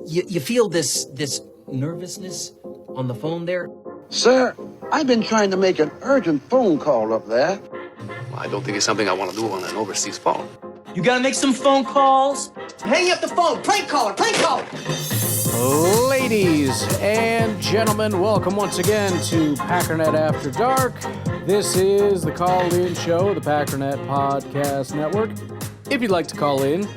You feel this nervousness on the phone there? Sir, I've been trying to make an urgent phone call up there. Well, I don't think it's something I want to do on an overseas phone. You gotta make some phone calls. Hang up the phone. Prank caller. Prank caller. Ladies and gentlemen, welcome once again to Packernet After Dark. This is the call-in show, the Packernet Podcast Network. If you'd like to call in,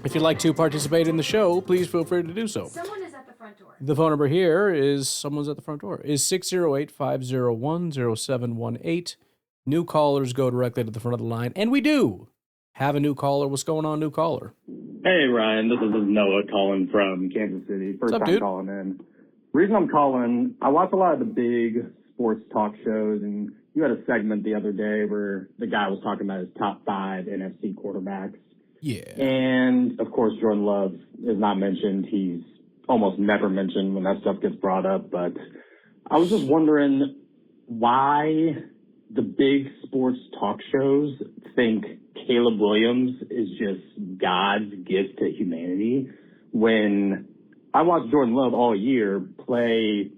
if you'd like to participate in the show, please feel free to do so. Someone is at the front door. The phone number here is, someone's at the front door, is 608-501-0718. New callers go directly to the front of the line, and we do have a new caller. What's going on, new caller? Hey, Ryan. This is Noah calling from Kansas City. First What's up, time dude? calling in. Reason I'm calling, I watch a lot of the big sports talk shows, and you had a segment the other day where the guy was talking about his top 5 NFC quarterbacks. Yeah. And, of course, Jordan Love is not mentioned. He's almost never mentioned when that stuff gets brought up. But I was just wondering why the big sports talk shows think Caleb Williams is just God's gift to humanity, when I watched Jordan Love all year play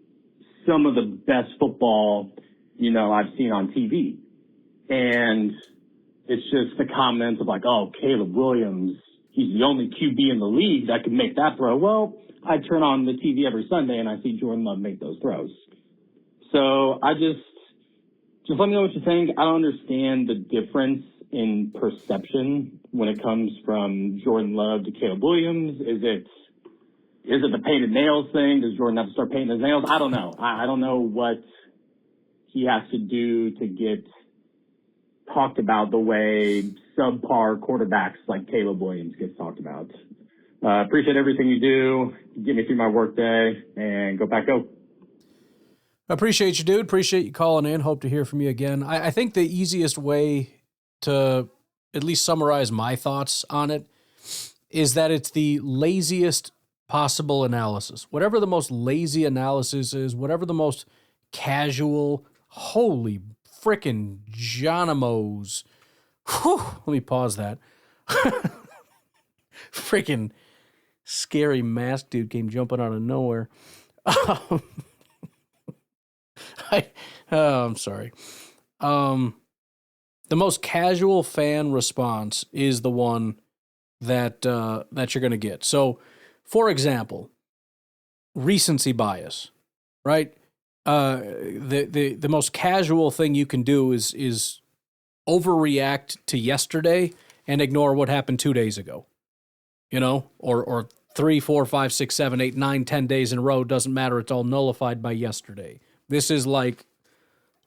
some of the best football, I've seen on TV. And it's just the comments of like, oh, Caleb Williams, he's the only QB in the league that can make that throw. Well, I turn on the TV every Sunday and I see Jordan Love make those throws. So I just let me know what you think. I don't understand the difference in perception when it comes from Jordan Love to Caleb Williams. Is it the painted nails thing? Does Jordan have to start painting his nails? I don't know. I don't know what he has to do to get talked about the way subpar quarterbacks like Caleb Williams gets talked about. Appreciate everything you do. Get me through my work day and go back out. Appreciate you, dude. Appreciate you calling in. Hope to hear from you again. I think the easiest way to at least summarize my thoughts on it is that it's the laziest possible analysis. Whatever the most lazy analysis is, whatever the most casual, holy frickin' Johnimos. Whew, let me pause that. Frickin' scary mask dude came jumping out of nowhere. I'm sorry. The most casual fan response is the one that you're going to get. So, for example, recency bias, right? The most casual thing you can do is overreact to yesterday and ignore what happened 2 days ago, or 3, 4, 5, 6, 7, 8, 9, 10 days in a row. Doesn't matter. It's all nullified by yesterday. This is like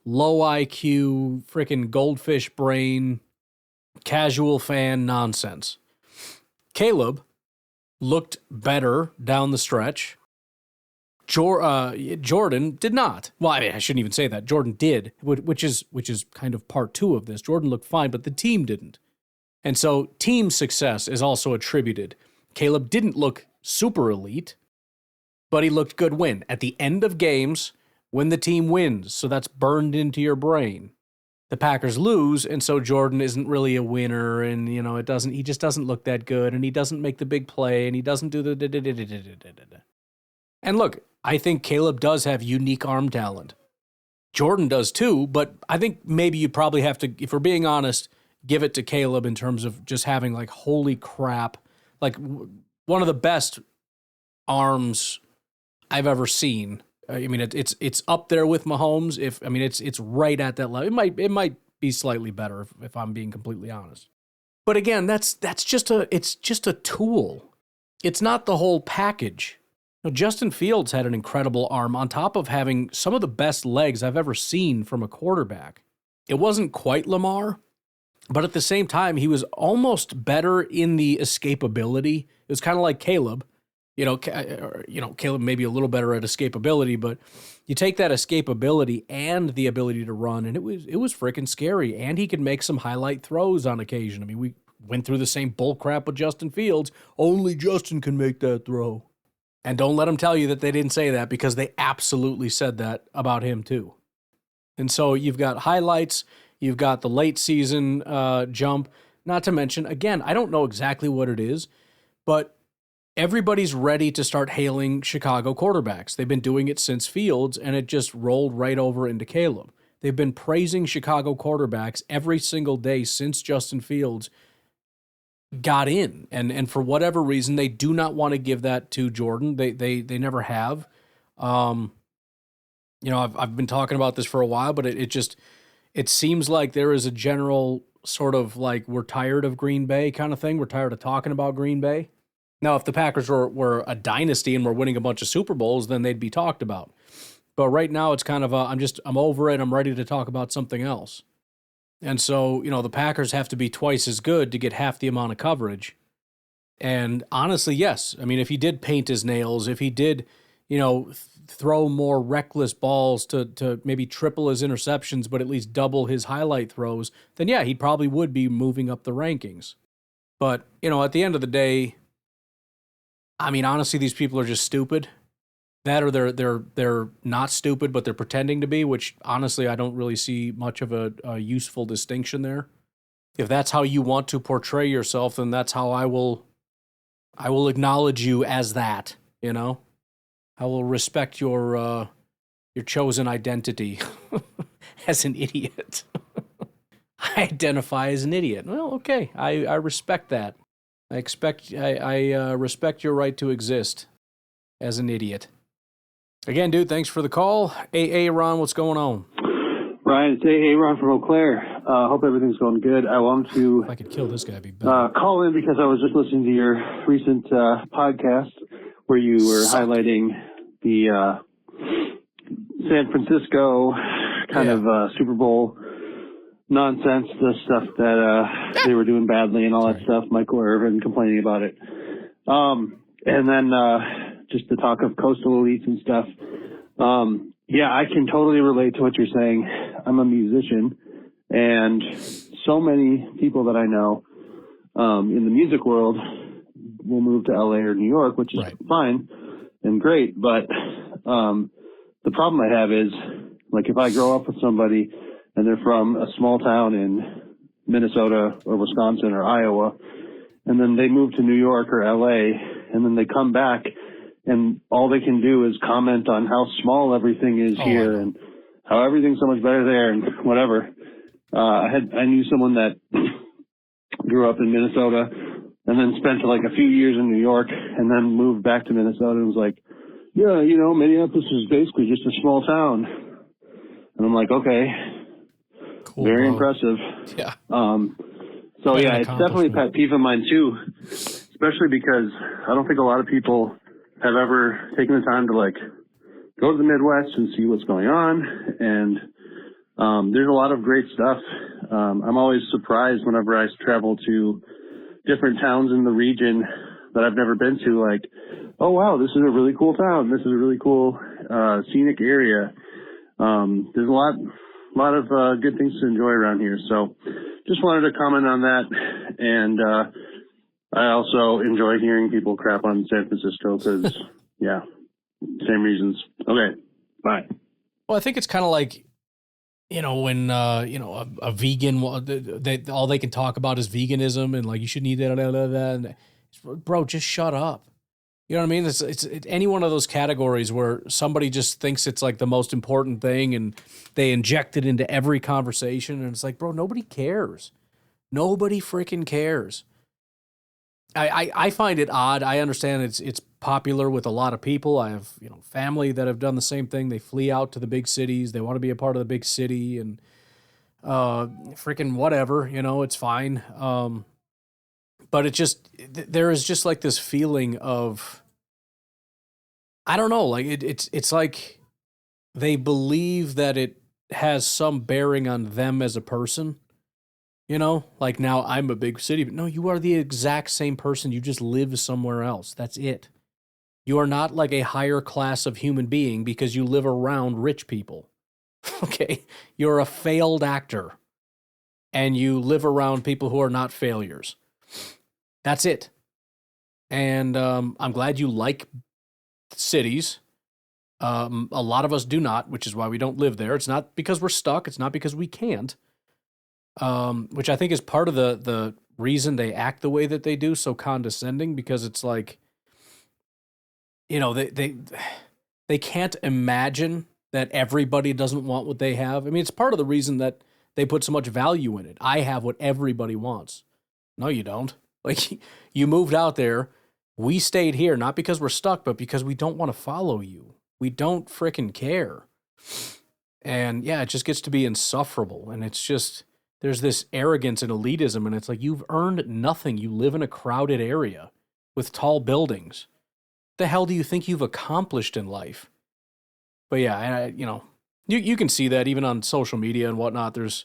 low IQ, freaking goldfish brain, casual fan nonsense. Caleb looked better down the stretch. Jordan did not. Well, I shouldn't even say that. Jordan did, which is kind of part 2 of this. Jordan looked fine, but the team didn't. And so team success is also attributed. Caleb didn't look super elite, but he looked good win. At the end of games, when the team wins, so that's burned into your brain. The Packers lose, and so Jordan isn't really a winner, and he just doesn't look that good, and he doesn't make the big play, and he doesn't do the. And look, I think Caleb does have unique arm talent. Jordan does too, but I think maybe you probably have to, if we're being honest, give it to Caleb in terms of just having like, holy crap, like one of the best arms I've ever seen. I mean, it's up there with Mahomes. It's right at that level. It might be slightly better if I'm being completely honest. But again, it's just a tool. It's not the whole package. Justin Fields had an incredible arm on top of having some of the best legs I've ever seen from a quarterback. It wasn't quite Lamar, but at the same time, he was almost better in the escapability. It was kind of like Caleb. Caleb may be a little better at escapability, but you take that escapability and the ability to run, and it was freaking scary. And he could make some highlight throws on occasion. I mean, we went through the same bull crap with Justin Fields. Only Justin can make that throw. And don't let them tell you that they didn't say that, because they absolutely said that about him too. And so you've got highlights, you've got the late season jump, not to mention, again, I don't know exactly what it is, but everybody's ready to start hailing Chicago quarterbacks. They've been doing it since Fields, and it just rolled right over into Caleb. They've been praising Chicago quarterbacks every single day since Justin Fields got in. And for whatever reason, they do not want to give that to Jordan. They never have. I've been talking about this for a while, but it seems like there is a general sort of like, we're tired of Green Bay kind of thing. We're tired of talking about Green Bay. Now, if the Packers were a dynasty and were winning a bunch of Super Bowls, then they'd be talked about. But right now, it's kind of I'm over it. I'm ready to talk about something else. And so, the Packers have to be twice as good to get half the amount of coverage. And honestly, yes. I mean, if he did paint his nails, if he did, throw more reckless balls to maybe triple his interceptions, but at least double his highlight throws, then yeah, he probably would be moving up the rankings. But, at the end of the day, I mean, honestly, these people are just stupid. That or they're not stupid, but they're pretending to be, which honestly, I don't really see much of a useful distinction there. If that's how you want to portray yourself, then that's how I will acknowledge you as that, I will respect your chosen identity as an idiot. I identify as an idiot. Well, okay, I respect that. I respect your right to exist as an idiot. Again, dude, thanks for the call. Hey, Ron, what's going on? Ryan, it's Ron from Eau Claire. Hope everything's going good. I wanted to If I could kill this guy, it'd be better. Call in because I was just listening to your recent podcast where you were highlighting the San Francisco kind of Super Bowl nonsense, the stuff that they were doing badly and all that stuff, Michael Irvin complaining about it. And then just the talk of coastal elites and stuff. I can totally relate to what you're saying. I'm a musician, and so many people that I know in the music world will move to LA or New York, which is fine and great. But the problem I have is, like, if I grow up with somebody and they're from a small town in Minnesota or Wisconsin or Iowa, and then they move to New York or LA, and then they come back and all they can do is comment on how small everything is here and how everything's so much better there and whatever. I knew someone that grew up in Minnesota and then spent like a few years in New York and then moved back to Minnesota and was like, yeah, Minneapolis is basically just a small town. And I'm like, okay, cool, very impressive. Yeah. So yeah, it's definitely a pet peeve of mine too, especially because I don't think a lot of people have ever taken the time to like go to the Midwest and see what's going on. And there's a lot of great stuff. I'm always surprised whenever I travel to different towns in the region that I've never been to, like, oh wow, this is a really cool town. This is a really cool scenic area. There's a lot of good things to enjoy around here. So just wanted to comment on that. And I also enjoy hearing people crap on San Francisco because, yeah, same reasons. Okay, bye. Well, I think it's kind of like, when, a vegan, all they can talk about is veganism and, like, you shouldn't eat that, and bro, just shut up. You know what I mean? It's any one of those categories where somebody just thinks it's, like, the most important thing and they inject it into every conversation, and it's like, bro, nobody cares. Nobody freaking cares. I find it odd. I understand it's popular with a lot of people. I have family that have done the same thing. They flee out to the big cities. They want to be a part of the big city and freaking whatever. It's fine. But there is just like this feeling of, I don't know, like it's like they believe that it has some bearing on them as a person. Like now I'm a big city, but no, you are the exact same person. You just live somewhere else. That's it. You are not like a higher class of human being because you live around rich people. Okay. You're a failed actor and you live around people who are not failures. That's it. And I'm glad you like cities. A lot of us do not, which is why we don't live there. It's not because we're stuck. It's not because we can't. Which I think is part of the reason they act the way that they do, so condescending, because it's like, you know, they can't imagine that everybody doesn't want what they have. I mean, it's part of the reason that they put so much value in it. I have what everybody wants. No, you don't. Like, you moved out there. We stayed here, not because we're stuck, but because we don't want to follow you. We don't frickin' care. And yeah, it just gets to be insufferable. And it's just, there's this arrogance and elitism. And it's like, you've earned nothing. You live in a crowded area with tall buildings. The hell do you think you've accomplished in life? But yeah, you know, you can see that even on social media and whatnot. There's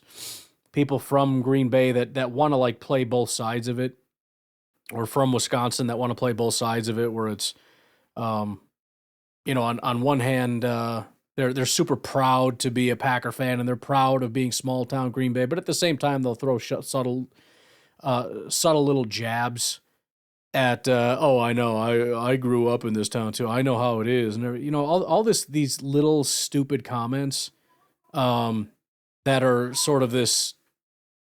people from Green Bay that want to like play both sides of it, or from Wisconsin that want to play both sides of it, where it's, you know, on one hand, they're super proud to be a Packer fan and they're proud of being small town Green Bay, but at the same time they'll throw subtle little jabs at oh, I know, I grew up in this town too. I know how it is, and you know, all these little stupid comments that are sort of this.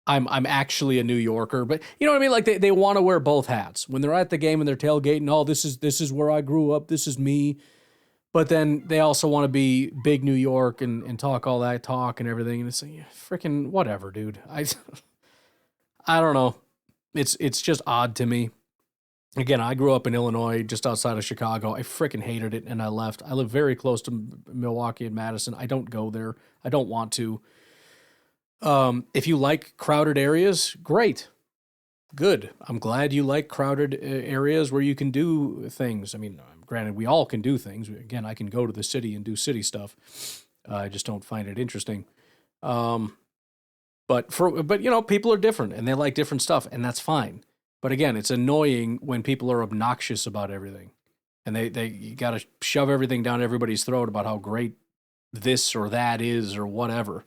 I'm actually a New Yorker, but you know what I mean? Like they want to wear both hats when they're at the game and they're tailgating. Oh, this is where I grew up. This is me. But then they also want to be big New York and talk all that talk and everything. And it's like, freaking whatever, dude. I don't know. It's just odd to me. Again, I grew up in Illinois, just outside of Chicago. I freaking hated it, and I left. I live very close to Milwaukee and Madison. I don't go there. I don't want to. If you like crowded areas, great. Good. I'm glad you like crowded areas where you can do things. I mean, granted, we all can do things. Again, I can go to the city and do city stuff. I just don't find it interesting. But you know, people are different and they like different stuff, and that's fine. But again, it's annoying when people are obnoxious about everything, and you got to shove everything down everybody's throat about how great this or that is or whatever.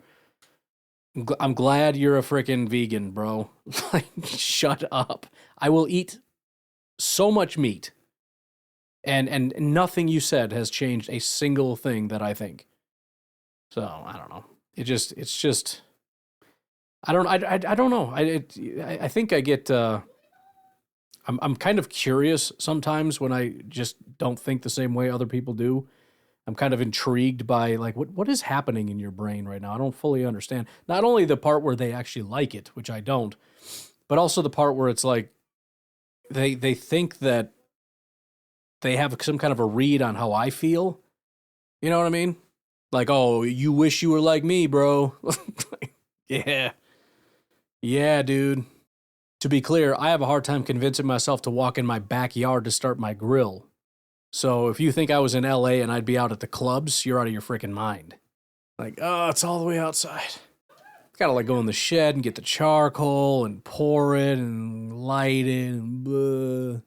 I'm glad you're a freaking vegan, bro. Like, shut up. I will eat so much meat, and nothing you said has changed a single thing that I think. So I don't know. It's just. I don't know. I think I get. I'm kind of curious sometimes when I just don't think the same way other people do. I'm kind of intrigued by like what is happening in your brain right now. I don't fully understand. Not only the part where they actually like it, which I don't, but also the part where it's like they think that they have some kind of a read on how I feel. You know what I mean? Like, oh, you wish you were like me, bro. Yeah. Yeah, dude. To be clear, I have a hard time convincing myself to walk in my backyard to start my grill. So if you think I was in LA and I'd be out at the clubs, you're out of your freaking mind. Like, oh, it's all the way outside. Gotta like go in the shed and get the charcoal and pour it and light it and blah.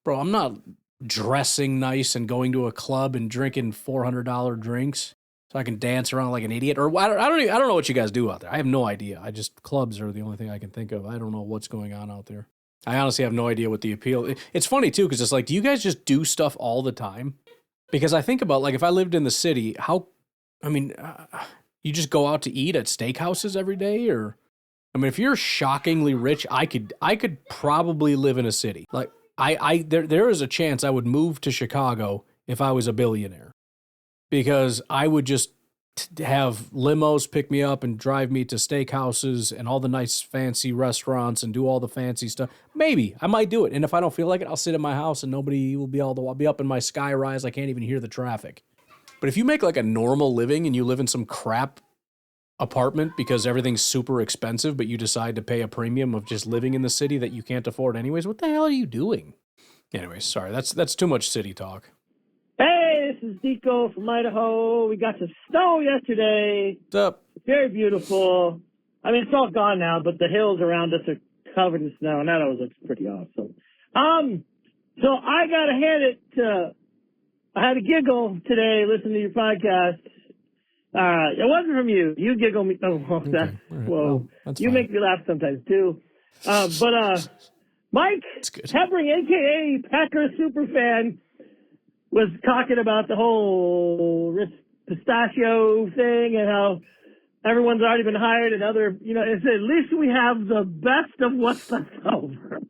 Bro, I'm not dressing nice and going to a club and drinking $400 drinks so I can dance around like an idiot. Or I don't know what you guys do out there. I have no idea. Clubs are the only thing I can think of. I don't know what's going on out there. I honestly have no idea what the appeal. It's funny too, because it's like, do you guys just do stuff all the time? Because I think about like if I lived in the city, you just go out to eat at steakhouses every day, or I mean, if you're shockingly rich, I could probably live in a city. Like there is a chance I would move to Chicago if I was a billionaire, because I would just have limos pick me up and drive me to steakhouses and all the nice fancy restaurants and do all the fancy stuff. Maybe I might do it. And if I don't feel like it, I'll sit in my house and nobody will be I'll be up in my sky rise. I can't even hear the traffic. But if you make like a normal living and you live in some crap apartment because everything's super expensive, but you decide to pay a premium of just living in the city that you can't afford anyways, what the hell are you doing? Anyways, sorry, that's too much city talk. Hey, this is Deco from Idaho. We got some snow yesterday. What's up? Very beautiful. I mean, it's all gone now, but the hills around us are covered in snow, and that always looks pretty awesome. So I got to hand it to, I had a giggle today listening to your podcast. It wasn't from you. You giggle me. Oh, Okay. Right. Whoa. Well, You fine. make me laugh sometimes, too. But Mike Hebring, a.k.a. Packer superfan, was talking about the whole pistachio thing and how everyone's already been hired and other, you know, it said, at least we have the best of what's left over.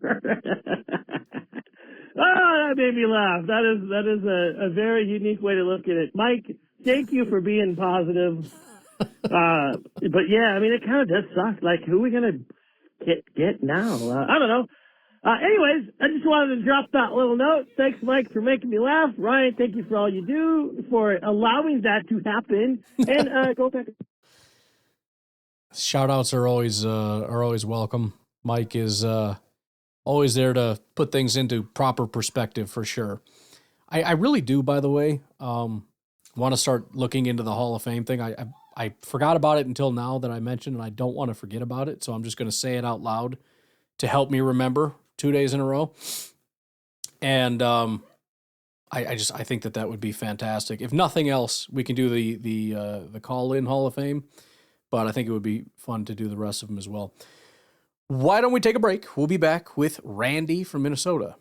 That made me laugh. That is a very unique way to look at it. Mike, thank you for being positive. But yeah, I mean, it kind of does suck. Like, who are we gonna get now? I don't know. Anyways, I just wanted to drop that little note. Thanks, Mike, for making me laugh. Ryan, thank you for all you do for allowing that to happen. And go back. Shout outs are always welcome. Mike is always there to put things into proper perspective for sure. I really do, by the way, want to start looking into the Hall of Fame thing. I forgot about it until now that I mentioned, and I don't want to forget about it. So I'm just going to say it out loud to help me remember 2 days in a row. And I think that would be fantastic. If nothing else, we can do the call-in Hall of Fame, but I think it would be fun to do the rest of them as well. Why don't we take a break? We'll be back with Randy from Minnesota.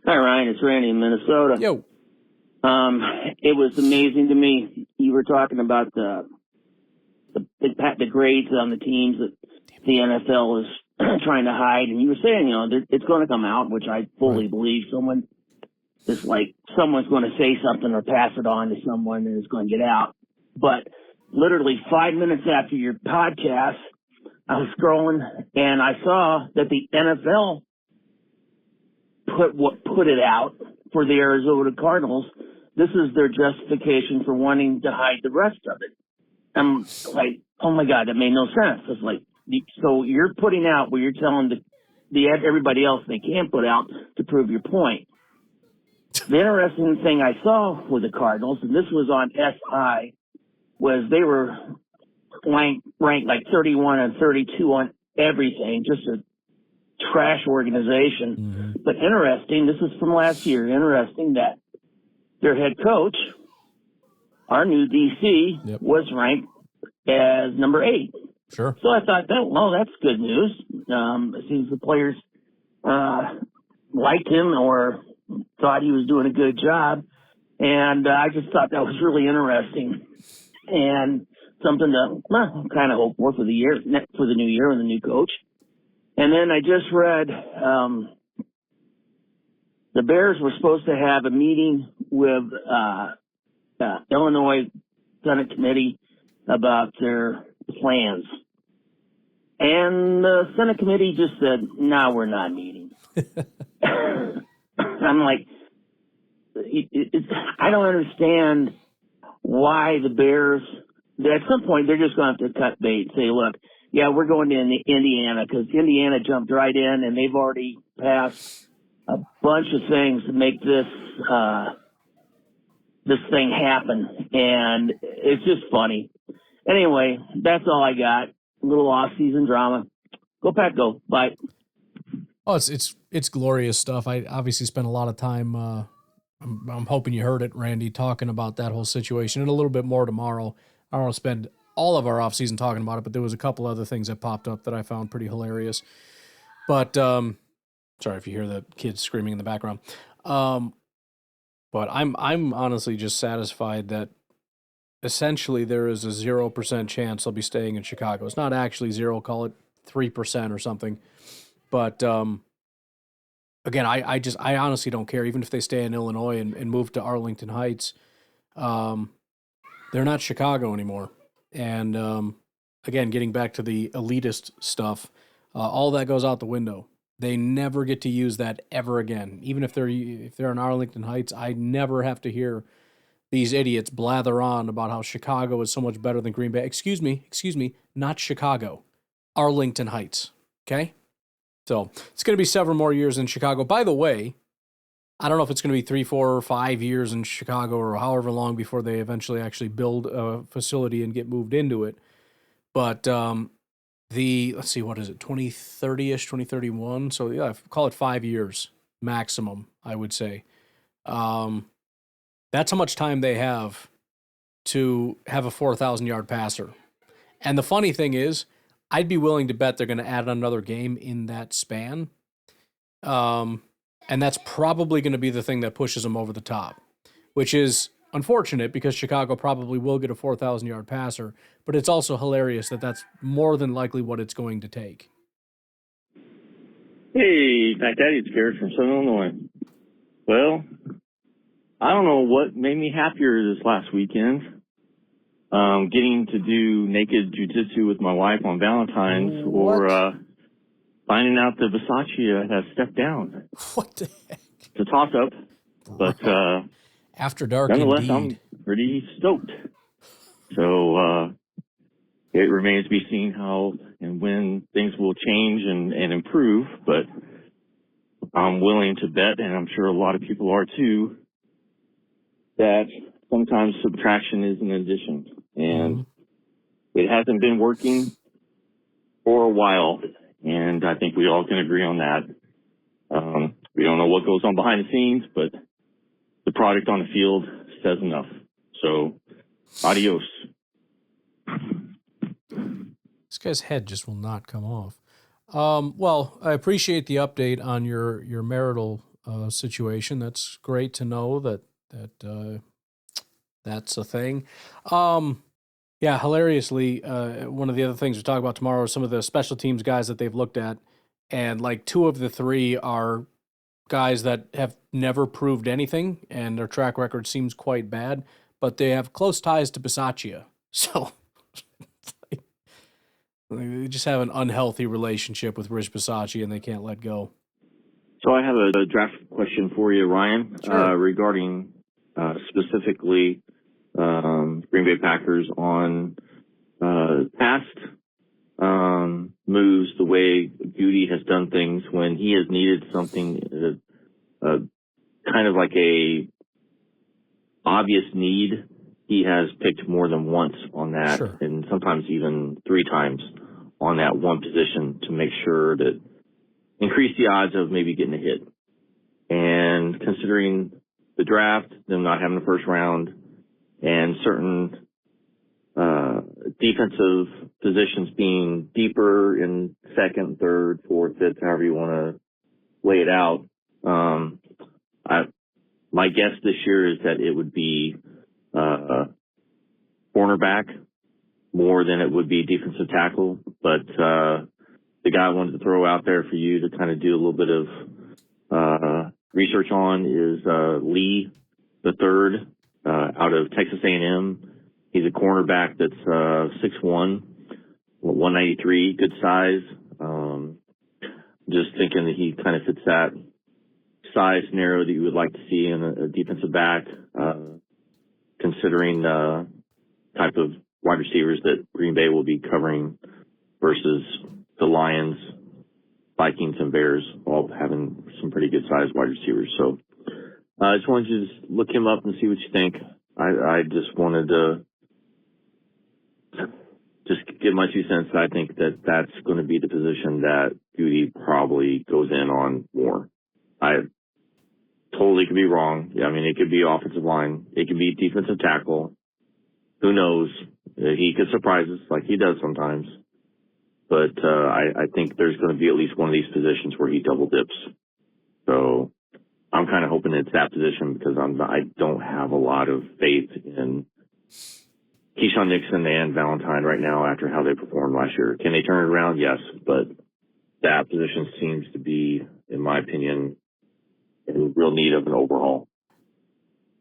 Hi, Ryan. It's Randy in Minnesota. Yo. It was amazing to me. You were talking about the grades on the teams that the NFL is trying to hide, and you were saying, it's going to come out, which I fully believe. Someone's going to say something or pass it on to someone, and it's going to get out. But literally 5 minutes after your podcast, I was scrolling and I saw that the NFL put it out for the Arizona Cardinals. This is their justification for wanting to hide the rest of it. I'm like, oh my God, that made no sense. It's like, so you're putting out what you're telling everybody else they can't put out to prove your point. The interesting thing I saw with the Cardinals, and this was on SI, was they were ranked like 31 and 32 on everything, just a trash organization. Mm-hmm. But interesting, this is from last year, interesting that their head coach, our new DC, was ranked as number 8. Sure. So I thought, that's good news. It seems the players liked him or thought he was doing a good job. And I just thought that was really interesting and something to kind of hope for the year, for the new year and the new coach. And then I just read the Bears were supposed to have a meeting with Illinois Senate Committee about their plans. And the Senate Committee just said, no, we're not meeting. I'm like, I don't understand why the Bears, at some point, they're just going to have to cut bait and say, look, yeah, we're going to Indiana because Indiana jumped right in and they've already passed a bunch of things to make this thing happen. And it's just funny. Anyway, that's all I got. A little off-season drama. Go Pack, go. Bye. Oh, it's glorious stuff. I obviously spent a lot of time, I'm hoping you heard it, Randy, talking about that whole situation and a little bit more tomorrow. I don't want to spend all of our off-season talking about it, but there was a couple other things that popped up that I found pretty hilarious. But, sorry if you hear the kids screaming in the background. But I'm honestly just satisfied that essentially there is a 0% chance I'll be staying in Chicago. It's not actually 0, call it 3% or something. But again, I honestly don't care. Even if they stay in Illinois and move to Arlington Heights, they're not Chicago anymore. And again, getting back to the elitist stuff, all that goes out the window. They never get to use that ever again. Even if they're in Arlington Heights, I never have to hear these idiots blather on about how Chicago is so much better than Green Bay. Excuse me, not Chicago, Arlington Heights. Okay. So it's going to be several more years in Chicago. By the way, I don't know if it's going to be 3, 4, or 5 years in Chicago or however long before they eventually actually build a facility and get moved into it. But let's see, what is it, 2030-ish, 2031? So yeah, call it 5 years maximum, I would say. That's how much time they have to have a 4,000-yard passer. And the funny thing is, I'd be willing to bet they're going to add another game in that span. And that's probably going to be the thing that pushes them over the top, which is unfortunate because Chicago probably will get a 4,000-yard passer, but it's also hilarious that that's more than likely what it's going to take. Hey, Mac Daddy, it's Garrett from Southern Illinois. Well, I don't know what made me happier this last weekend. Getting to do naked jujitsu with my wife on Valentine's or finding out that Versace has stepped down. What the heck? It's a toss-up, but After dark, nonetheless, indeed. I'm pretty stoked. So it remains to be seen how and when things will change and improve, but I'm willing to bet, and I'm sure a lot of people are too, that sometimes subtraction is an addition. And it hasn't been working for a while, and I think we all can agree on that. We don't know what goes on behind the scenes, but the product on the field says enough. So, adios. This guy's head just will not come off. Well, I appreciate the update on your marital situation. That's great to know that that's a thing. Yeah, hilariously, one of the other things we talk about tomorrow are some of the special teams guys that they've looked at, and like 2 of the 3 are guys that have never proved anything, and their track record seems quite bad, but they have close ties to Bisaccia. So they just have an unhealthy relationship with Rich Bisaccia, and they can't let go. So I have a draft question for you, Ryan, Sure. regarding specifically Green Bay Packers on past moves, the way Goody has done things when he has needed something, kind of like a obvious need. He has picked more than once on that, Sure. and sometimes even 3 times on that one position to make sure that increase the odds of maybe getting a hit. And considering the draft, them not having the first round, and certain defensive positions being deeper in second, third, fourth, fifth, however you want to lay it out, my guess this year is that it would be cornerback more than it would be defensive tackle. But the guy I wanted to throw out there for you to kind of do a little bit of research on is Lee the third out of Texas A&M. He's a cornerback that's 6'1", 193, good size. Just thinking that he kind of fits that size scenario that you would like to see in a defensive back, considering the type of wide receivers that Green Bay will be covering versus the Lions, Vikings, and Bears, all having some pretty good sized wide receivers. So I just wanted you to just look him up and see what you think. I just wanted to just give my 2 cents. I think that that's going to be the position that Goody probably goes in on more. I totally could be wrong. Yeah, I mean, it could be offensive line. It could be defensive tackle. Who knows? He could surprise us like he does sometimes. But I think there's going to be at least one of these positions where he double dips. So I'm kind of hoping it's that position because I don't have a lot of faith in Keyshawn Nixon and Valentine right now after how they performed last year. Can they turn it around? Yes, but that position seems to be, in my opinion, in real need of an overhaul.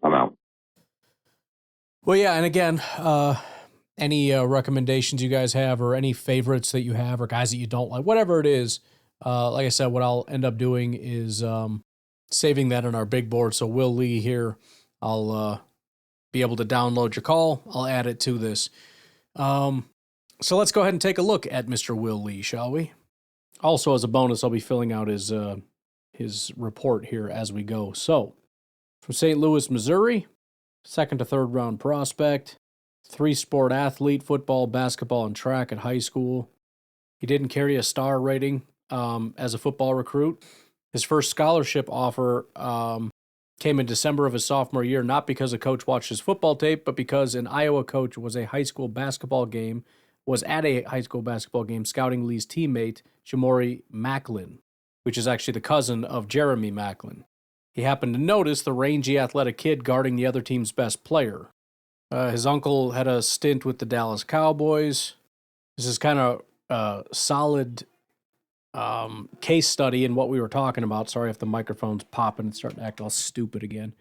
I'm out. Well, yeah, and again, any recommendations you guys have or any favorites that you have or guys that you don't like, whatever it is, like I said, what I'll end up doing is saving that on our big board. So Will Lee here, I'll be able to download your call. I'll add it to this. So let's go ahead and take a look at Mr. Will Lee, shall we? Also, as a bonus, I'll be filling out his report here as we go. So, from St. Louis, Missouri, 2nd to 3rd round prospect, 3-sport athlete, football, basketball, and track at high school. He didn't carry a star rating as a football recruit. His first scholarship offer came in December of his sophomore year, not because a coach watched his football tape, but because an Iowa coach was at a high school basketball game scouting Lee's teammate, Jamori Macklin, which is actually the cousin of Jeremy Macklin. He happened to notice the rangy athletic kid guarding the other team's best player. His uncle had a stint with the Dallas Cowboys. This is kind of solid case study in what we were talking about. Sorry if the microphone's popping and starting to act all stupid again.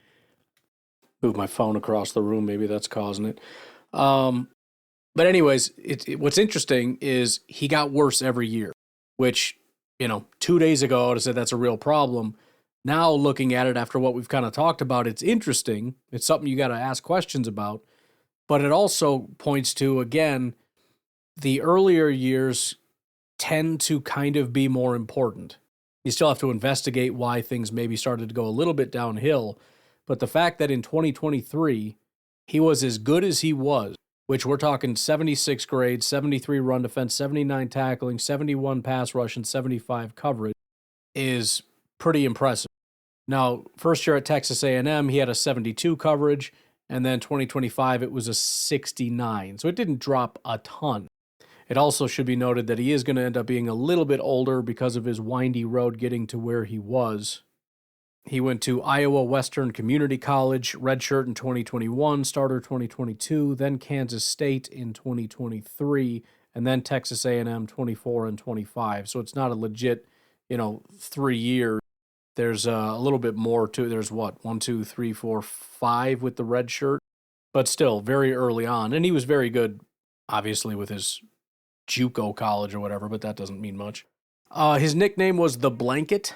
Move my phone across the room. Maybe that's causing it. But anyways, what's interesting is he got worse every year, which, 2 days ago I would have said that's a real problem. Now looking at it after what we've kind of talked about, it's interesting. It's something you got to ask questions about. But it also points to, again, the earlier years tend to kind of be more important. You still have to investigate why things maybe started to go a little bit downhill. But the fact that in 2023, he was as good as he was, which we're talking 76 grades, 73 run defense, 79 tackling, 71 pass rush, and 75 coverage, is pretty impressive. Now, first year at Texas A&M, he had a 72 coverage, and then 2025, it was a 69. So it didn't drop a ton. It also should be noted that he is going to end up being a little bit older because of his windy road getting to where he was. He went to Iowa Western Community College, redshirt in 2021, starter 2022, then Kansas State in 2023, and then Texas A&M 24 and 25. So it's not a legit, 3 years. There's a little bit more to it. There's 1, 2, 3, 4, 5 with the red shirt, but still very early on. And he was very good, obviously, with his JUCO college or whatever, but that doesn't mean much. His nickname was The Blanket.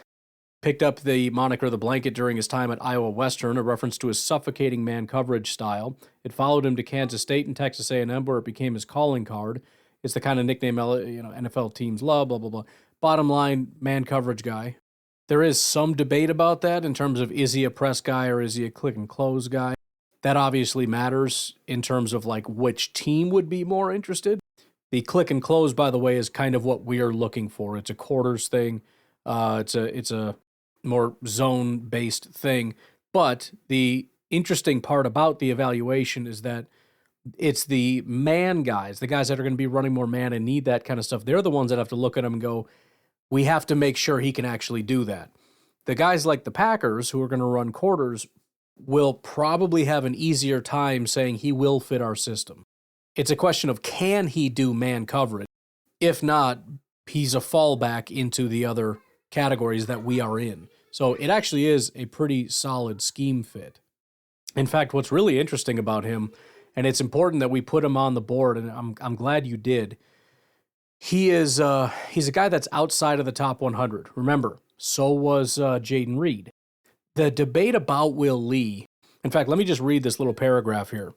Picked up the moniker The Blanket during his time at Iowa Western, a reference to his suffocating man coverage style. It followed him to Kansas State and Texas A&M, where it became his calling card. It's the kind of nickname NFL teams love, blah, blah, blah. Bottom line, man coverage guy. There is some debate about that in terms of, is he a press guy or is he a click and close guy? That obviously matters in terms of which team would be more interested. The click and close, by the way, is kind of what we are looking for. It's a quarters thing. It's a more zone-based thing. But the interesting part about the evaluation is that it's the man guys, the guys that are going to be running more man and need that kind of stuff. They're the ones that have to look at him and go, we have to make sure he can actually do that. The guys like the Packers, who are going to run quarters, will probably have an easier time saying he will fit our system. It's a question of, can he do man coverage? If not, he's a fallback into the other categories that we are in. So it actually is a pretty solid scheme fit. In fact, what's really interesting about him, and it's important that we put him on the board, and I'm glad you did, he's a guy that's outside of the top 100. Remember, so was Jaden Reed. The debate about Will Lee, in fact, let me just read this little paragraph here.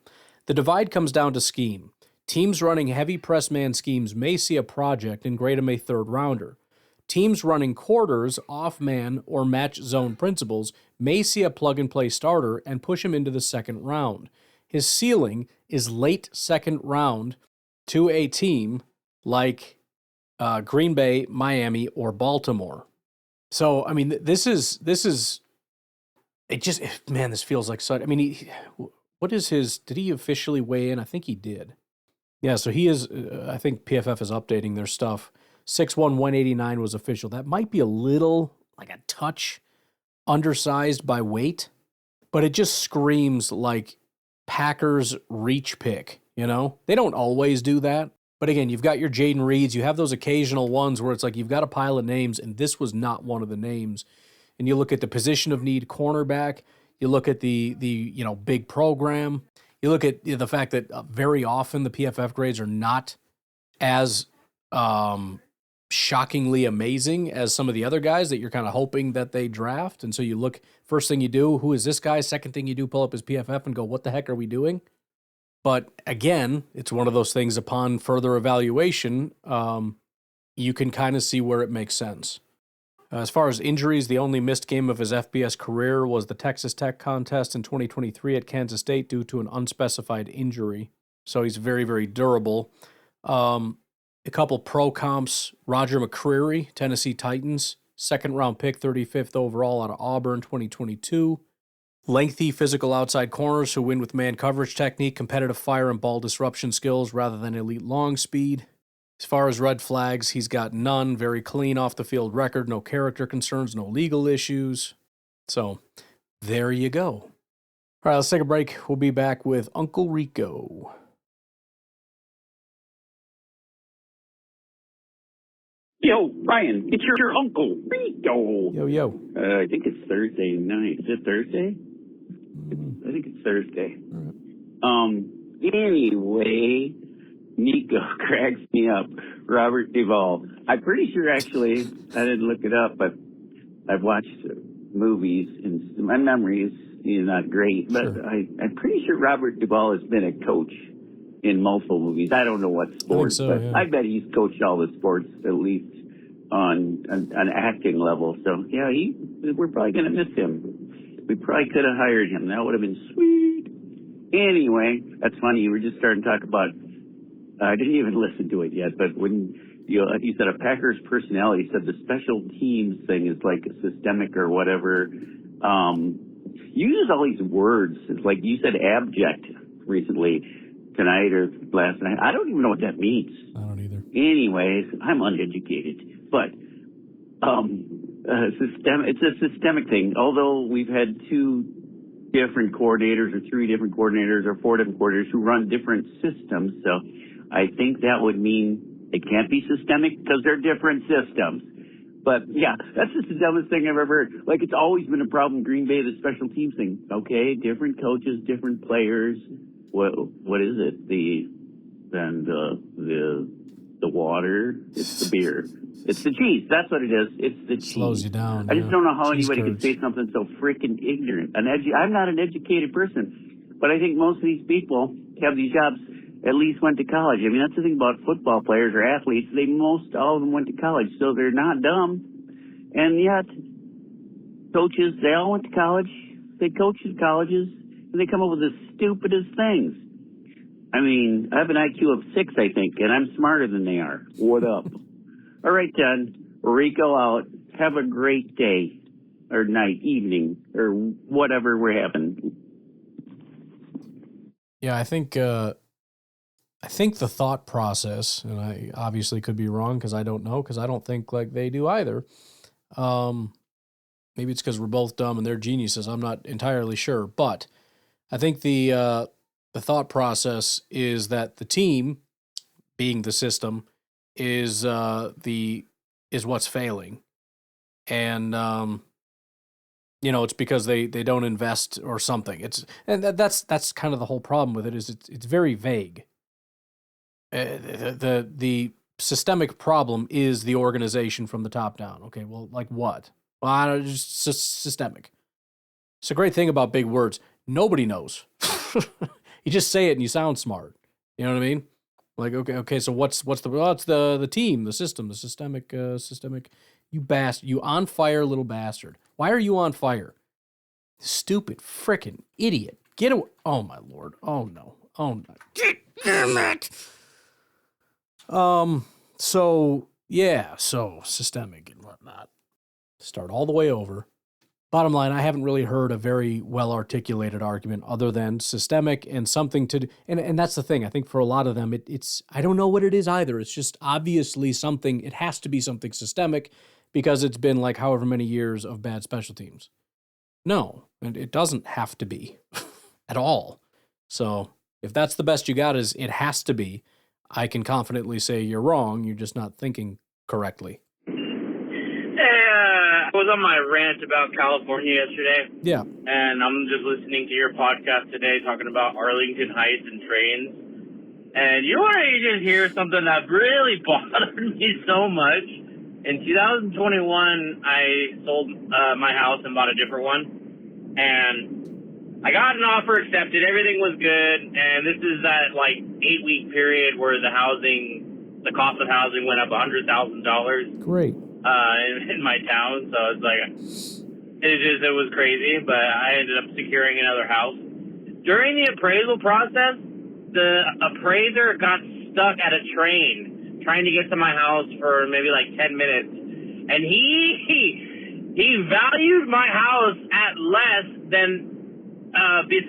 The divide comes down to scheme. Teams running heavy press man schemes may see a project and grade him a third rounder. Teams running quarters, off-man, or match zone principles may see a plug-and-play starter and push him into the second round. His ceiling is late second round to a team like Green Bay, Miami, or Baltimore. So, I mean, this is it just, man, this feels like such, I mean, what is his, did he officially weigh in? I think he did. Yeah, so he is, I think PFF is updating their stuff. 6'1", 189 was official. That might be a little, like a touch undersized by weight, but it just screams like Packers reach pick, you know? They don't always do that. But again, you've got your Jaden Reeds. You have those occasional ones where it's like you've got a pile of names, and this was not one of the names. And you look at the position of need cornerback. You look at the big program. You look at the fact that very often the PFF grades are not as shockingly amazing as some of the other guys that you're kind of hoping that they draft. And so you look, first thing you do, who is this guy? Second thing you do, pull up his PFF and go, what the heck are we doing? But again, it's one of those things upon further evaluation, you can kind of see where it makes sense. As far as injuries, the only missed game of his FBS career was the Texas Tech contest in 2023 at Kansas State due to an unspecified injury. So he's very, very durable. A couple pro comps, Roger McCreary, Tennessee Titans, second-round pick, 35th overall out of Auburn, 2022. Lengthy physical outside corners who win with man coverage technique, competitive fire, and ball disruption skills rather than elite long speed. As far as red flags, he's got none. Very clean off-the-field record, no character concerns, no legal issues. So, there you go. All right, let's take a break. We'll be back with Uncle Rico. Yo, Ryan, it's your uncle, Rico. Yo. I think it's Thursday night. Is it Thursday? I think it's Thursday. Anyway, Nico cracks me up. Robert Duvall. I'm pretty sure, actually, I didn't look it up, but I've watched movies, and my memory is not great, but sure. I'm pretty sure Robert Duvall has been a coach in multiple movies. I don't know what sports, but yeah. I bet he's coached all the sports, at least on an acting level. So, yeah, we're probably going to miss him. We probably could have hired him. That would have been sweet. Anyway, that's funny. You were just starting to talk about, I didn't even listen to it yet, but when you said a Packers personality, said the special teams thing is like a systemic or whatever. You use all these words. It's like you said abject recently tonight or last night. I don't even know what that means. I don't either. Anyways, I'm uneducated. But it's a systemic thing. Although we've had 2 different coordinators or 3 different coordinators or 4 different coordinators who run different systems. So I think that would mean it can't be systemic because they're different systems. But, yeah, that's just the dumbest thing I've ever heard. Like, it's always been a problem in Green Bay, the special teams thing. Okay, different coaches, different players. What is it? The water. It's the beer. It's the cheese. That's what it is. It's the cheese. Slows you down. I just don't know how anybody could say something so freaking ignorant. I'm not an educated person, but I think most of these people have these jobs, at least went to college. I mean, that's the thing about football players or athletes. All of them went to college, so they're not dumb. And yet, coaches, they all went to college. They coach in colleges, and they come up with the stupidest things. I mean, I have an IQ of 6, I think, and I'm smarter than they are. What up? All right, then. Rico out. Have a great day, or night, evening, or whatever we're having. Yeah, I think the thought process, and I obviously could be wrong because I don't know, because I don't think like they do either. Maybe it's because we're both dumb and they're geniuses. I'm not entirely sure, but I think the thought process is that the team, being the system, is what's failing, and it's because they don't invest or something. That's kind of the whole problem with it. Is it's very vague. The systemic problem is the organization from the top down. Okay, well, like what? Well, I don't, just systemic. It's a great thing about big words. Nobody knows. You just say it and you sound smart. You know what I mean? Like, okay. So what's the team, the system, the systemic. You on fire little bastard. Why are you on fire? Stupid frickin' idiot. Get away. Oh my Lord. Oh no. Oh no. Damn it. So systemic and whatnot. Start all the way over. Bottom line, I haven't really heard a very well-articulated argument other than systemic and something to do. And that's the thing. I think for a lot of them, it's I don't know what it is either. It's just obviously something. It has to be something systemic because it's been like however many years of bad special teams. No, and it doesn't have to be at all. So if that's the best you got is it has to be, I can confidently say you're wrong. You're just not thinking correctly. I was on my rant about California yesterday. Yeah. And I'm just listening to your podcast today talking about Arlington Heights and trains. And you want to just hear something that really bothered me so much. In 2021, I sold my house and bought a different one. And I got an offer accepted. Everything was good. And this is that, 8-week period where the cost of housing went up $100,000. Great. In my town, so it's like it was crazy, but I ended up securing another house. During the appraisal process, the appraiser got stuck at a train trying to get to my house for maybe 10 minutes, and he valued my house at less than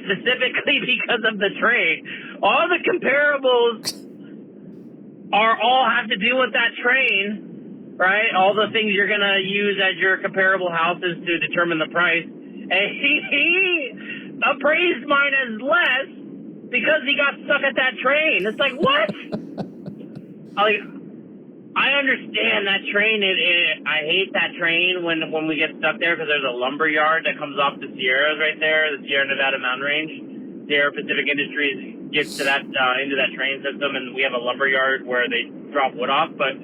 specifically because of the train. All the comparables all have to do with that train. Right? All the things you're going to use as your comparable houses to determine the price. And he appraised mine as less because he got stuck at that train. It's like, what? I understand that train. I hate that train when we get stuck there because there's a lumber yard that comes off the Sierras right there, the Sierra Nevada Mountain Range. Sierra Pacific Industries gets to that into that train system, and we have a lumber yard where they drop wood off. But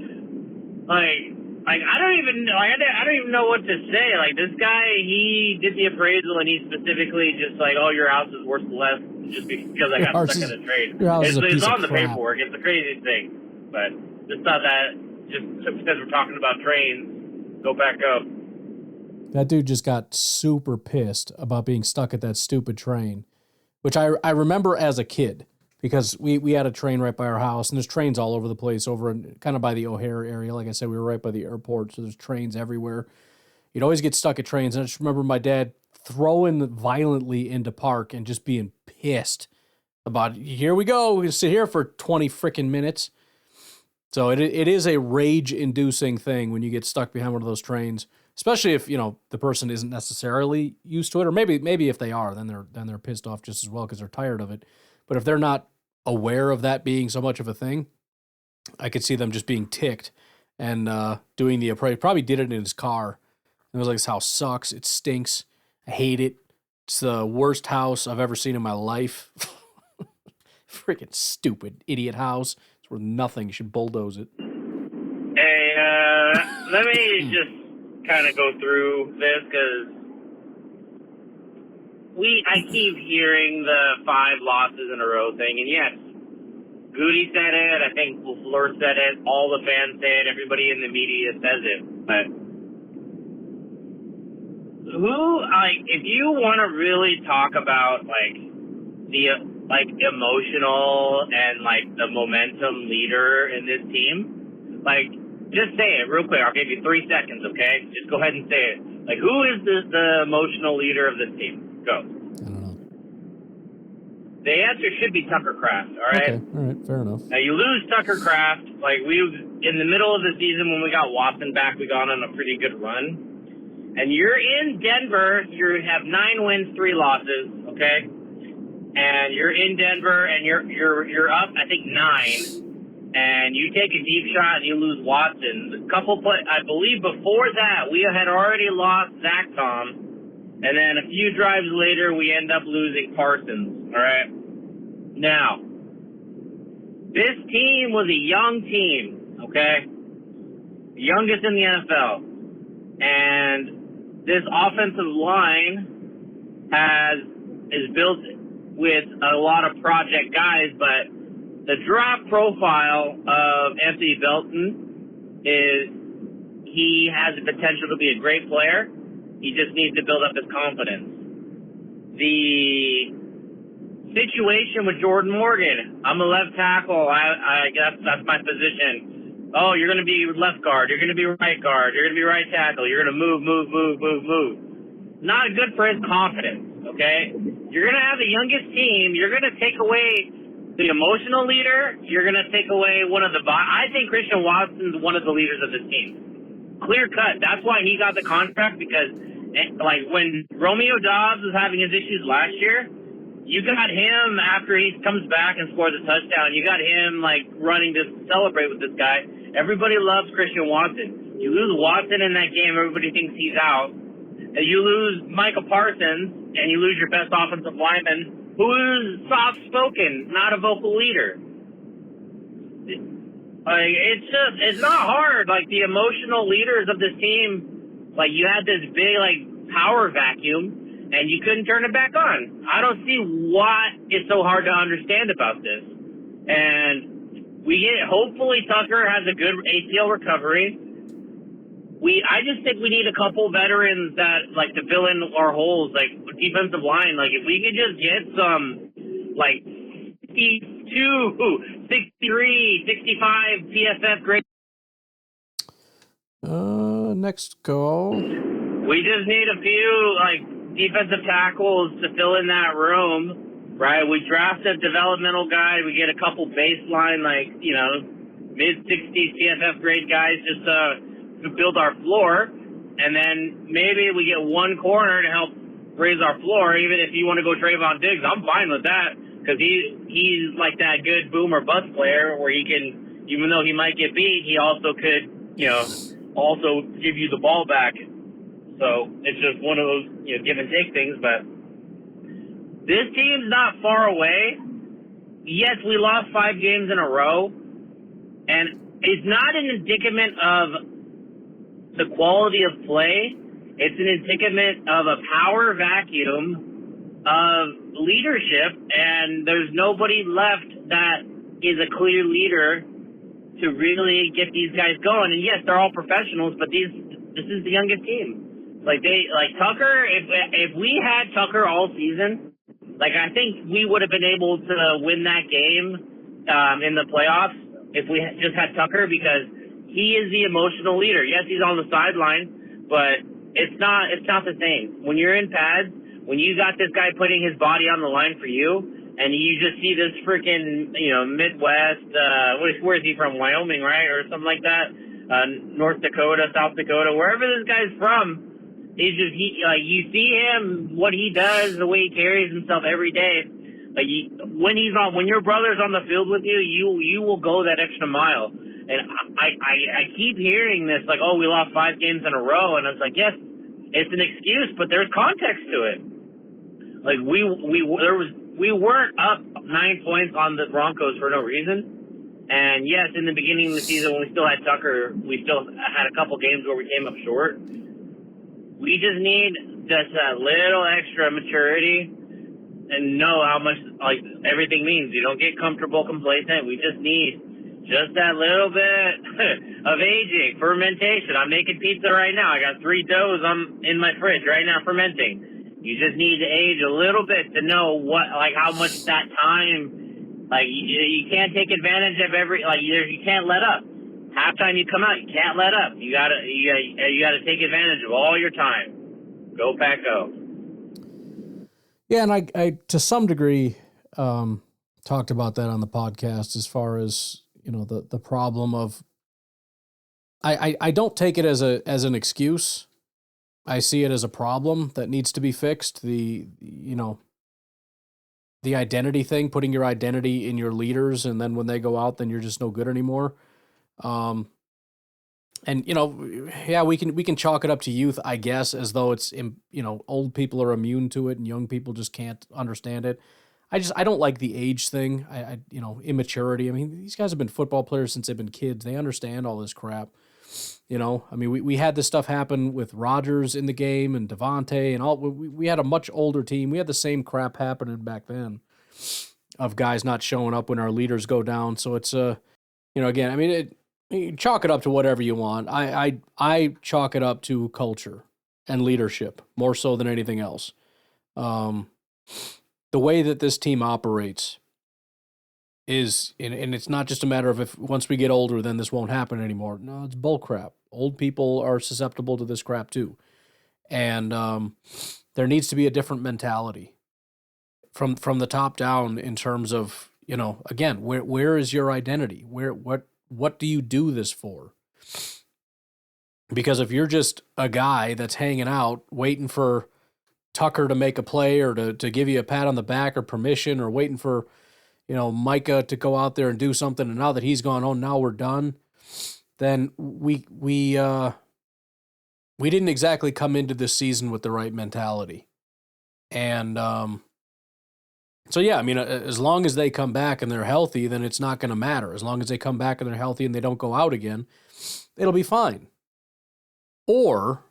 like I don't even know. I don't even know what to say. Like this guy, he did the appraisal, and he specifically just like, oh, your house is worth less just because I got stuck in the train. It's on the paperwork. It's the craziest thing, but. Just thought that, just because we're talking about trains, go back up. That dude just got super pissed about being stuck at that stupid train, which I remember as a kid because we had a train right by our house, and there's trains all over the place over in, kind of by the O'Hare area. Like I said, we were right by the airport, so there's trains everywhere. You'd always get stuck at trains, and I just remember my dad throwing violently into park and just being pissed about, here we go, we can sit here for 20 freaking minutes. So it is a rage-inducing thing when you get stuck behind one of those trains, especially if, you know, the person isn't necessarily used to it, or maybe if they are, then they're pissed off just as well because they're tired of it. But if they're not aware of that being so much of a thing, I could see them just being ticked and doing the appraisal. Probably did it in his car. It was like, this house sucks. It stinks. I hate it. It's the worst house I've ever seen in my life. Freaking stupid idiot house. Worth nothing. You should bulldoze it. Hey, let me just kind of go through this because I keep hearing the 5 losses in a row thing, and yes, Goody said it. I think LaFleur said it. All the fans say it. Everybody in the media says it. But if you want to really talk about emotional and the momentum leader in this team, just say it real quick. I'll give you 3 seconds, okay? Just go ahead and say it. Who is the emotional leader of this team? Go. I don't know. The answer should be Tucker Kraft, all right? Okay, all right, fair enough. Now, you lose Tucker Kraft. In the middle of the season when we got Watson back, we got on a pretty good run. And you're in Denver. You have 9 wins, 3 losses, okay? And you're in Denver, and you're up, I think, 9, and you take a deep shot and you lose Watson. I believe before that, we had already lost Zach Tom, and then a few drives later, we end up losing Parsons, all right? Now, this team was a young team, okay? The youngest in the NFL, and this offensive line is built with a lot of project guys, but the draft profile of Anthony Belton is he has the potential to be a great player. He just needs to build up his confidence. The situation with Jordan Morgan, I'm a left tackle. I guess that's my position. Oh, you're going to be left guard. You're going to be right guard. You're going to be right tackle. You're going to move. Not good for his confidence, okay? You're going to have the youngest team. You're going to take away the emotional leader. You're going to take away one of the... I think Christian Watson's one of the leaders of this team. Clear cut. That's why he got the contract, because when Romeo Dobbs was having his issues last year, you got him after he comes back and scores a touchdown. You got him running to celebrate with this guy. Everybody loves Christian Watson. You lose Watson in that game, everybody thinks he's out. You lose Micah Parsons, and you lose your best offensive lineman, who's soft-spoken, not a vocal leader. It's not hard. The emotional leaders of this team, you had this big, power vacuum, and you couldn't turn it back on. I don't see what is so hard to understand about this. And hopefully Tucker has a good ACL recovery. I just think we need a couple veterans that to fill in our holes, defensive line. If we could just get some 62, 63, 65 PFF grade. Next call. We just need a few defensive tackles to fill in that room, right? We draft a developmental guy. We get a couple baseline mid-60s PFF grade guys just to build our floor, and then maybe we get one corner to help raise our floor. Even if you want to go Trayvon Diggs, I'm fine with that, because he's that good boom or bust player where he can even though he might get beat, he also could, also give you the ball back. So it's just one of those, give and take things. But this team's not far away. Yes, we lost 5 games in a row, and it's not an indicament of the quality of play. It's an indicament of a power vacuum of leadership, and there's nobody left that is a clear leader to really get these guys going. And yes, they're all professionals, but this is the youngest team. Like Tucker, if we had Tucker all season, I think we would have been able to win that game in the playoffs if we just had Tucker, because he is the emotional leader. Yes, he's on the sideline, but it's not the same. When you're in pads, when you got this guy putting his body on the line for you, and you just see this freaking, Midwest, where is he from? Wyoming, right? Or something like that. North Dakota, South Dakota, wherever this guy's from. He's just, you see him, what he does, the way he carries himself every day. When your brother's on the field with you, you will go that extra mile. And I keep hearing this, oh, we lost 5 games in a row. And I was like, yes, it's an excuse, but there's context to it. We weren't up 9 points on the Broncos for no reason. And yes, in the beginning of the season, when we still had Tucker, we still had a couple games where we came up short. We just need just a little extra maturity and know how much everything means. You don't get comfortable, complacent. We just need just that little bit of aging, fermentation. I'm making pizza right now. I got 3 doughs in my fridge right now fermenting. You just need to age a little bit to know how much that time, you can't take advantage of you can't let up. Halftime you come out, you can't let up. You gotta take advantage of all your time. Go Pack Go. Yeah, and I to some degree talked about that on the podcast as far as, the problem of I don't take it as an excuse. I see it as a problem that needs to be fixed. The identity thing, putting your identity in your leaders, and then when they go out, then you're just no good anymore. And we can chalk it up to youth, I guess, as though it's, old people are immune to it and young people just can't understand it. I don't like the age thing. Immaturity. I mean, these guys have been football players since they've been kids. They understand all this crap. We had this stuff happen with Rodgers in the game and Devontae and all. We had a much older team. We had the same crap happening back then of guys not showing up when our leaders go down. So it's again, you chalk it up to whatever you want. I chalk it up to culture and leadership more so than anything else. The way that this team operates is, and it's not just a matter of if once we get older, then this won't happen anymore. No, it's bull crap. Old people are susceptible to this crap too. And there needs to be a different mentality from the top down in terms of, again, where is your identity? What do you do this for? Because if you're just a guy that's hanging out waiting for Tucker to make a play or to give you a pat on the back or permission, or waiting for, Micah to go out there and do something, and now that he's gone, oh, now we're done, then we didn't exactly come into this season with the right mentality. And so, yeah, as long as they come back and they're healthy, then it's not going to matter. As long as they come back and they're healthy and they don't go out again, it'll be fine. Or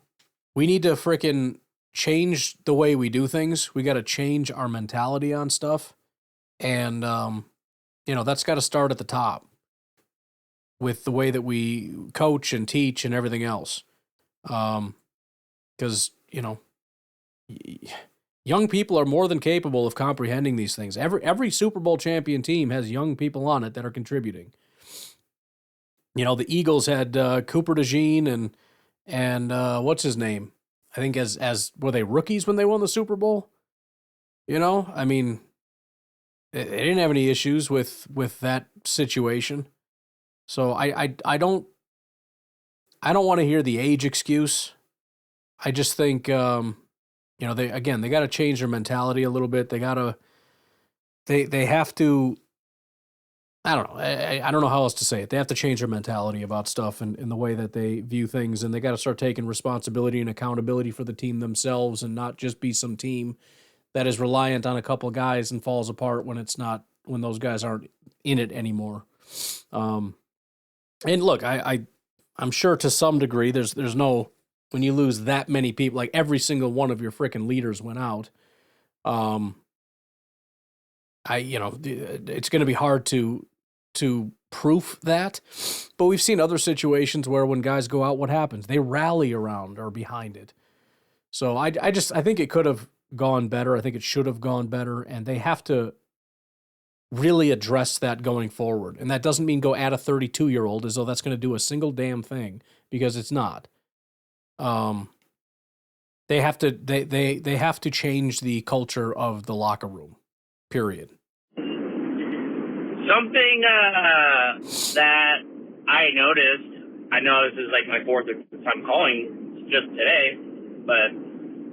we need to frickin' change the way we do things. We got to change our mentality on stuff. And, that's got to start at the top with the way that we coach and teach and everything else. Because, young people are more than capable of comprehending these things. Every Super Bowl champion team has young people on it that are contributing. The Eagles had Cooper DeJean and what's his name? I think as were they rookies when they won the Super Bowl? They didn't have any issues with that situation. So I don't want to hear the age excuse. I just think they got to change their mentality a little bit. They have to I don't know. I don't know how else to say it. They have to change their mentality about stuff and the way that they view things, and they got to start taking responsibility and accountability for the team themselves, and not just be some team that is reliant on a couple guys and falls apart when those guys aren't in it anymore. And look, I'm sure to some degree there's no, when you lose that many people, like every single one of your freaking leaders went out. It's going to be hard to proof that, but we've seen other situations where when guys go out, what happens? They rally around or behind it. So I think it could have gone better. I think it should have gone better, and they have to really address that going forward. And that doesn't mean go add a 32-year-old as though that's going to do a single damn thing, because it's not. They have to change the culture of the locker room. Period. Something that I noticed, I know this is like my fourth time calling just today, but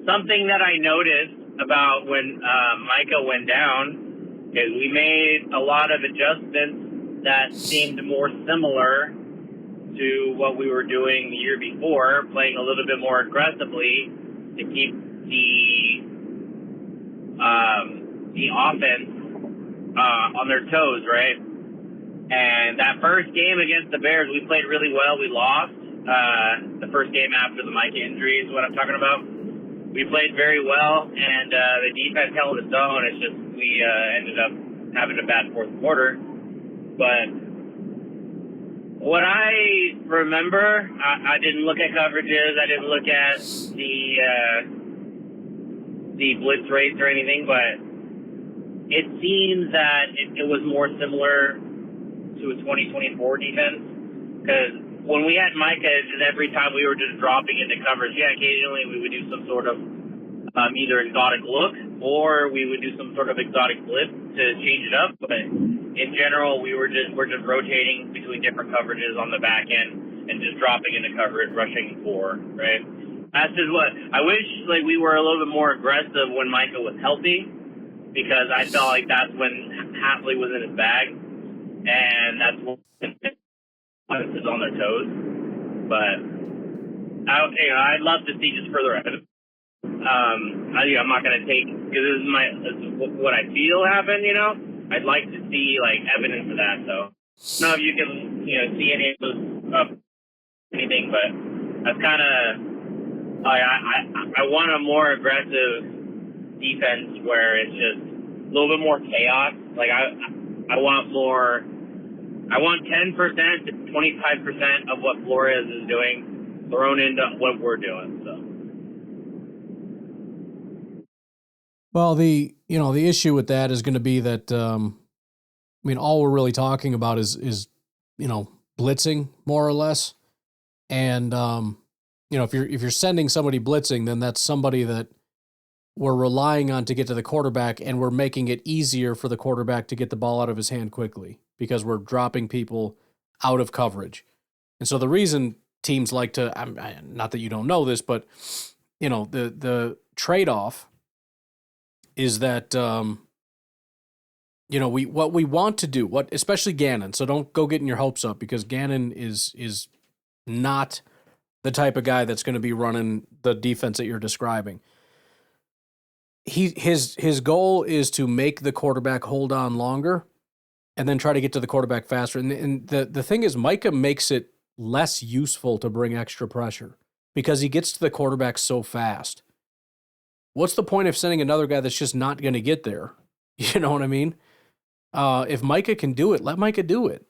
something that I noticed about when Micah went down is we made a lot of adjustments that seemed more similar to what we were doing the year before, playing a little bit more aggressively to keep the offense on their toes, right? And that first game against the Bears, we played really well. We lost. The first game after the Micah injury is what I'm talking about. We played very well, and the defense held its own. It's just we ended up having a bad fourth quarter. But what I remember, I didn't look at coverages. I didn't look at the blitz rates or anything, but it seems that it was more similar to a 2024 defense, because when we had Micah, just every time we were just dropping into coverage, occasionally we would do some sort of either exotic look or we would do some sort of exotic blitz to change it up. But in general, we're just rotating between different coverages on the back end and just dropping into coverage, rushing for, right? That's just what I wish. Like, we were a little bit more aggressive when Micah was healthy, because I felt like that's when Hatley was in his bag, and that's when is on their toes. But I'd love to see just further evidence. I'm not going to take, because this is what I feel happened. I'd like to see like evidence of that. So I don't know if you can see any of those anything, but that's kind of I want a more aggressive defense where it's just a little bit more chaos. Like I want more. I want 10% to 25% of what Flores is doing thrown into what we're doing. So, well, the issue with that is going to be that all we're really talking about is blitzing more or less, and if you're sending somebody blitzing, then that's somebody that we're relying on to get to the quarterback, and we're making it easier for the quarterback to get the ball out of his hand quickly because we're dropping people out of coverage. And so the reason teams like to, not that you don't know this, but the trade-off is that what we want to do, especially Gannon. So don't go getting your hopes up, because Gannon is not the type of guy that's going to be running the defense that you're describing. His goal is to make the quarterback hold on longer and then try to get to the quarterback faster. And the thing is, Micah makes it less useful to bring extra pressure because he gets to the quarterback so fast. What's the point of sending another guy that's just not going to get there? You know what I mean? If Micah can do it, let Micah do it.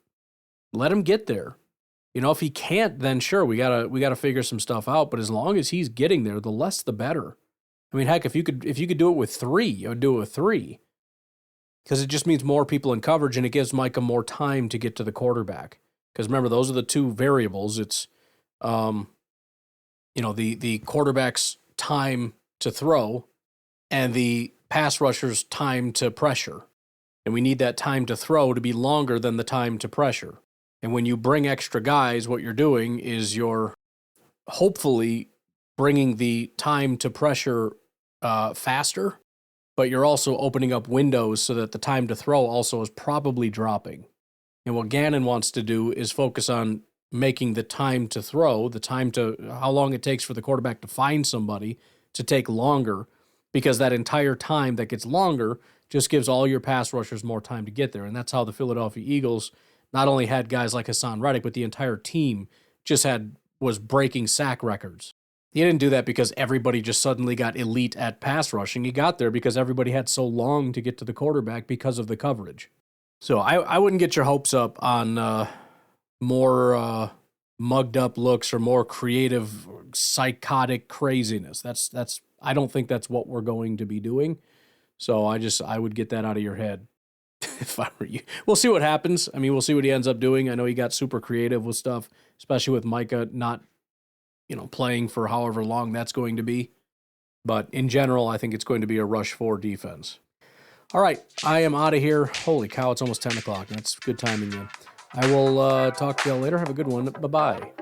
Let him get there. If he can't, then sure, we gotta figure some stuff out. But as long as he's getting there, the less the better. I mean, heck, if you could do it with 3, I would do it with 3, because it just means more people in coverage, and it gives Micah more time to get to the quarterback. Because remember, those are the two variables. It's, the quarterback's time to throw and the pass rusher's time to pressure, and we need that time to throw to be longer than the time to pressure. And when you bring extra guys, what you're doing is you're hopefully bringing the time to pressure faster, but you're also opening up windows so that the time to throw also is probably dropping. And what Gannon wants to do is focus on making the time to throw, the time to how long it takes for the quarterback to find somebody to take longer, because that entire time that gets longer just gives all your pass rushers more time to get there. And that's how the Philadelphia Eagles not only had guys like Hassan Reddick, but the entire team was breaking sack records. He didn't do that because everybody just suddenly got elite at pass rushing. He got there because everybody had so long to get to the quarterback because of the coverage. So I wouldn't get your hopes up on more mugged up looks or more creative, psychotic craziness. That's I don't think that's what we're going to be doing. So I would get that out of your head if I were you. We'll see what happens. I mean, we'll see what he ends up doing. I know he got super creative with stuff, especially with Micah not, playing for however long that's going to be. But in general, I think it's going to be a rush 4 defense. All right, I am out of here. Holy cow, it's almost 10 o'clock. That's good timing, man. I will talk to y'all later. Have a good one. Bye-bye.